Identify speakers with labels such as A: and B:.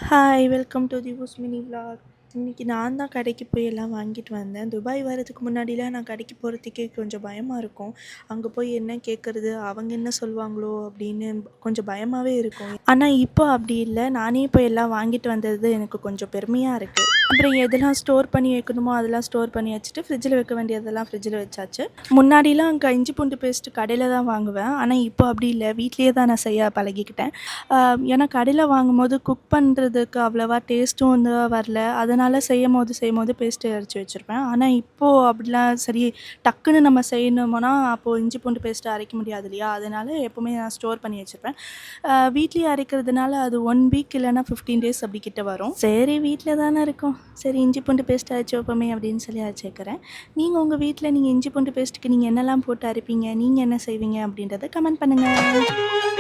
A: Hi welcome to the mini vlog. இன்றைக்கி நான் தான் கடைக்கு போய் எல்லாம் வாங்கிட்டு வந்தேன். துபாய் வரதுக்கு முன்னாடிலாம் நான் கடைக்கு போகிறதுக்கே கொஞ்சம் பயமாக இருக்கும். அங்கே போய் என்ன கேட்குறது, அவங்க என்ன சொல்லுவாங்களோ அப்படின்னு கொஞ்சம் பயமாகவே இருக்கும். ஆனால் இப்போ அப்படி இல்லை, நானே போய் எல்லாம் வாங்கிட்டு வந்தது எனக்கு கொஞ்சம் பெருமையாக இருக்குது. அப்புறம் எதெல்லாம் ஸ்டோர் பண்ணி வைக்கணுமோ அதெல்லாம் ஸ்டோர் பண்ணி வச்சுட்டு ஃப்ரிட்ஜில் வைக்க வேண்டியதெல்லாம் ஃப்ரிட்ஜில் வச்சாச்சு. முன்னாடிலாம் அங்கே இஞ்சி பூண்டு பேஸ்ட்டு கடையில் தான் வாங்குவேன். ஆனால் இப்போ அப்படி இல்லை, வீட்லேயே தான் நான் செய்ய பழகிக்கிட்டேன். ஏன்னா கடையில் வாங்கும்போது குக் பண்ணுறதுக்கு அவ்வளோவா டேஸ்ட்டும் வந்து வரல. அதனால் செய்யும்போது பேஸ்ட்டு அரைச்சி வச்சுருப்பேன். ஆனால் இப்போது அப்படிலாம் சரி டக்குன்னு நம்ம செய்யணுமோனா அப்போது இஞ்சி பூண்டு பேஸ்ட்டு அரைக்க முடியாது இல்லையா? அதனால் எப்போவுமே நான் ஸ்டோர் பண்ணி வச்சுருப்பேன். வீட்லேயே அரைக்கிறதுனால அது 1 வீக் இல்லைனா 15 டேஸ் அப்படி கிட்ட வரும். சரி வீட்டில் தானே இருக்கோம், சரி இஞ்சி பூண்டு பேஸ்ட்டு அரைச்சி வைப்போமே அப்படின்னு சொல்லி அரைச்சி வைக்கிறேன். நீங்கள் உங்கள் வீட்டில் நீங்கள் இஞ்சி பூண்டு பேஸ்ட்டுக்கு நீங்கள் என்னெல்லாம் போட்டு அரைப்பீங்க, நீங்கள் என்ன செய்வீங்க அப்படின்றத கமெண்ட் பண்ணுங்கள்.